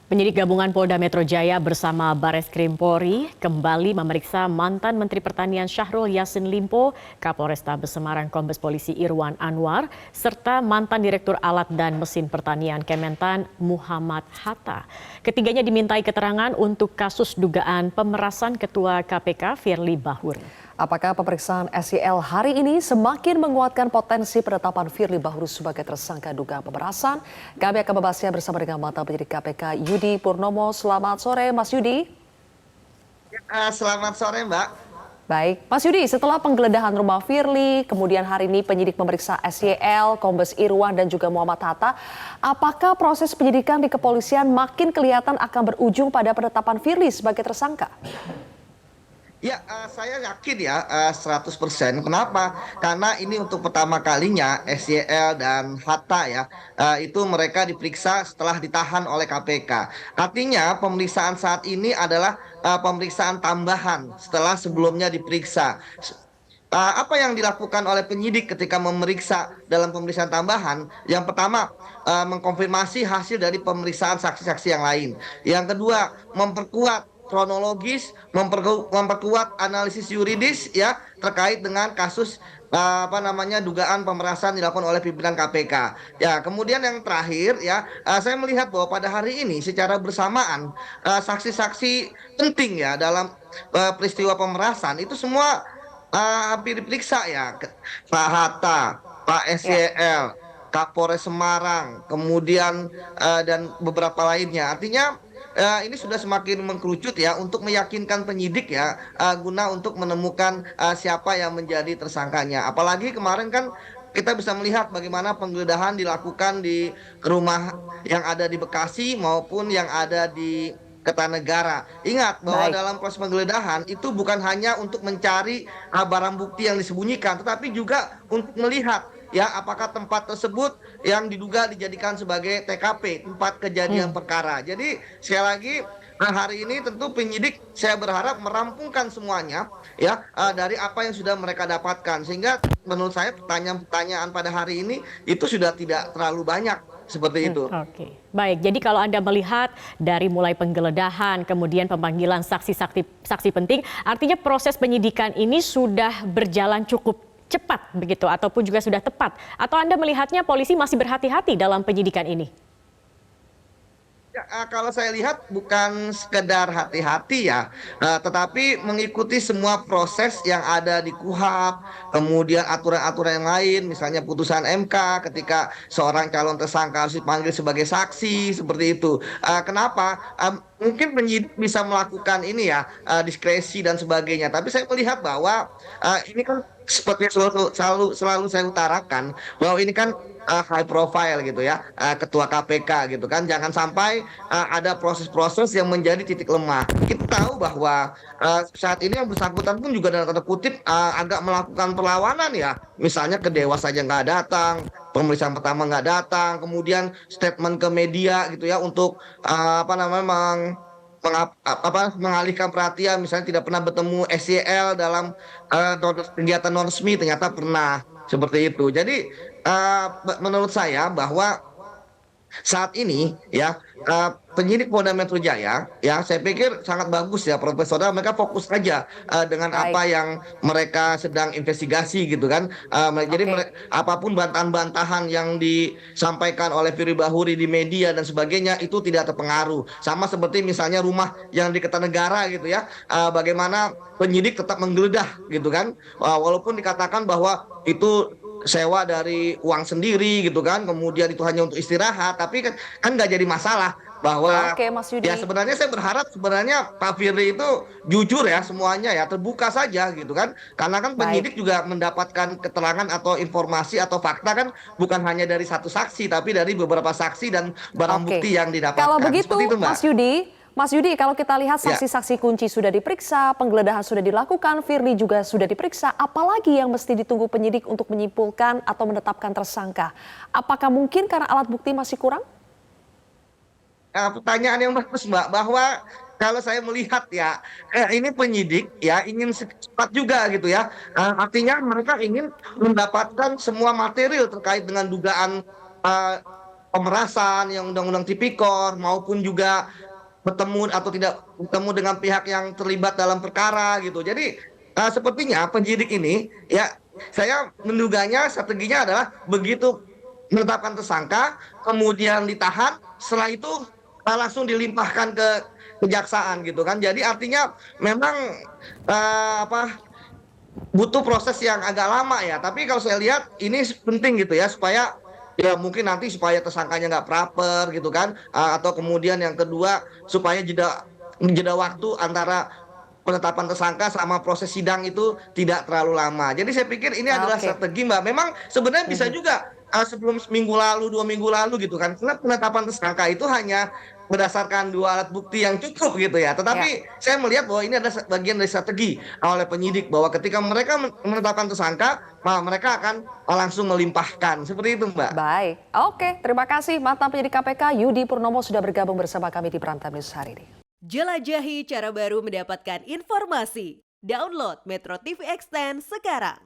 Penyidik gabungan Polda Metro Jaya bersama Bareskrim Polri kembali memeriksa mantan Menteri Pertanian Syahrul Yassin Limpo, Kapolrestabes Semarang Kombes Polisi Irwan Anwar, serta mantan Direktur Alat dan Mesin Pertanian Kementan Muhammad Hatta. Ketiganya dimintai keterangan untuk kasus dugaan pemerasan Ketua KPK Firly Bahuri. Apakah pemeriksaan SYL hari ini semakin menguatkan potensi penetapan Firly Bahuri sebagai tersangka dugaan pemerasan? Kami akan membahasnya bersama dengan mantan penyidik KPK Yudi Purnomo. Selamat sore, Mas Yudi. Selamat sore, Mbak. Baik, Mas Yudi, setelah penggeledahan rumah Firly, kemudian hari ini penyidik memeriksa SYL, Kombes Irwan dan juga Muhammad Hatta, apakah proses penyidikan di kepolisian makin kelihatan akan berujung pada penetapan Firly sebagai tersangka? Ya, saya yakin ya 100%. Kenapa? Karena ini untuk pertama kalinya SYL dan Hatta ya, itu mereka diperiksa setelah ditahan oleh KPK. Artinya pemeriksaan saat ini adalah pemeriksaan tambahan setelah sebelumnya diperiksa. Apa yang dilakukan oleh penyidik ketika memeriksa dalam pemeriksaan tambahan? Yang pertama, mengkonfirmasi hasil dari pemeriksaan saksi-saksi yang lain. Yang kedua, memperkuat kronologis, memperkuat analisis yuridis ya terkait dengan kasus dugaan pemerasan dilakukan oleh pimpinan KPK. Ya, kemudian yang terakhir ya, saya melihat bahwa pada hari ini secara bersamaan saksi-saksi penting ya dalam peristiwa pemerasan itu semua hampir diperiksa ya, Pak Hatta, Pak SYL, Kapolres Semarang, kemudian dan beberapa lainnya. Artinya ini sudah semakin mengkerucut ya untuk meyakinkan penyidik ya guna untuk menemukan siapa yang menjadi tersangkanya. Apalagi kemarin kan kita bisa melihat bagaimana penggeledahan dilakukan di rumah yang ada di Bekasi maupun yang ada di Kertanegara. Ingat bahwa dalam proses penggeledahan itu bukan hanya untuk mencari barang bukti yang disembunyikan, tetapi juga untuk melihat ya apakah tempat tersebut yang diduga dijadikan sebagai TKP, tempat kejadian perkara. Jadi sekali lagi hari ini tentu penyidik saya berharap merampungkan semuanya ya dari apa yang sudah mereka dapatkan, sehingga menurut saya pertanyaan-pertanyaan pada hari ini itu sudah tidak terlalu banyak seperti itu. Oke, baik. Jadi kalau Anda melihat dari mulai penggeledahan, kemudian pemanggilan saksi penting, artinya proses penyidikan ini sudah berjalan cukup cepat begitu, ataupun juga sudah tepat? Atau Anda melihatnya polisi masih berhati-hati dalam penyidikan ini? Ya, kalau saya lihat bukan sekedar hati-hati ya, tetapi mengikuti semua proses yang ada di KUHP, kemudian aturan-aturan yang lain, misalnya putusan MK ketika seorang calon tersangka harus dipanggil sebagai saksi, seperti itu. Kenapa? Mungkin penyidik bisa melakukan ini ya, diskresi dan sebagainya, tapi saya melihat bahwa ini kan seperti yang selalu saya utarakan, bahwa ini kan high profile gitu ya, ketua KPK gitu kan, jangan sampai ada proses-proses yang menjadi titik lemah. Kita tahu bahwa saat ini yang bersangkutan pun juga dalam tanda kutip agak melakukan perlawanan ya, misalnya ke Dewas saja nggak datang, pemeriksaan pertama nggak datang, kemudian statement ke media gitu ya untuk mengalihkan perhatian, misalnya tidak pernah bertemu SYL dalam kegiatan non resmi, ternyata pernah seperti itu. Jadi menurut saya bahwa saat ini ya penyidik Polda Metro Jaya ya saya pikir sangat bagus ya Profesor, mereka fokus aja dengan apa yang mereka sedang investigasi gitu kan. Jadi apapun bantahan-bantahan yang disampaikan oleh Firly Bahuri di media dan sebagainya itu tidak terpengaruh. Sama seperti misalnya rumah yang di Kertanegara gitu ya, bagaimana penyidik tetap menggeledah gitu kan, walaupun dikatakan bahwa itu sewa dari uang sendiri gitu kan, kemudian itu hanya untuk istirahat, tapi kan nggak jadi masalah bahwa Mas Yudi. ya sebenarnya saya berharap sebenarnya Pak Firly itu jujur ya semuanya ya, terbuka saja gitu kan, karena kan penyidik juga mendapatkan keterangan atau informasi atau fakta kan bukan hanya dari satu saksi tapi dari beberapa saksi dan barang bukti yang didapatkan. Kalau begitu itu, Mas Yudi, kalau kita lihat saksi-saksi kunci sudah diperiksa, penggeledahan sudah dilakukan, Firly juga sudah diperiksa, apalagi yang mesti ditunggu penyidik untuk menyimpulkan atau menetapkan tersangka? Apakah mungkin karena alat bukti masih kurang? Pertanyaan yang bagus, Mbak, bahwa kalau saya melihat ya ini penyidik ya ingin cepat juga gitu ya, artinya mereka ingin mendapatkan semua material terkait dengan dugaan pemerasan, yang undang-undang tipikor, maupun juga bertemu atau tidak bertemu dengan pihak yang terlibat dalam perkara gitu. Jadi sepertinya penyidik ini ya saya menduganya strateginya adalah begitu menetapkan tersangka, kemudian ditahan, setelah itu langsung dilimpahkan ke kejaksaan gitu kan. Jadi artinya memang apa butuh proses yang agak lama ya. Tapi kalau saya lihat ini penting gitu ya supaya ya mungkin nanti supaya tersangkanya nggak proper gitu kan. Atau kemudian yang kedua supaya jeda jeda waktu antara penetapan tersangka sama proses sidang itu tidak terlalu lama. Jadi saya pikir ini adalah Oke. strategi Mbak. Memang sebenarnya bisa juga sebelum seminggu lalu, 2 minggu lalu gitu kan. Karena penetapan tersangka itu hanya berdasarkan 2 alat bukti yang cukup gitu ya. Ya. Tetapi saya melihat bahwa ini adalah bagian dari strategi oleh penyidik bahwa ketika mereka menetapkan tersangka, mereka akan langsung melimpahkan. Seperti itu Mbak. Baik, oke. Terima kasih mantan penyidik KPK Yudi Purnomo sudah bergabung bersama kami di Prime Time News hari ini. Jelajahi cara baru mendapatkan informasi. Download Metro TV Extend sekarang.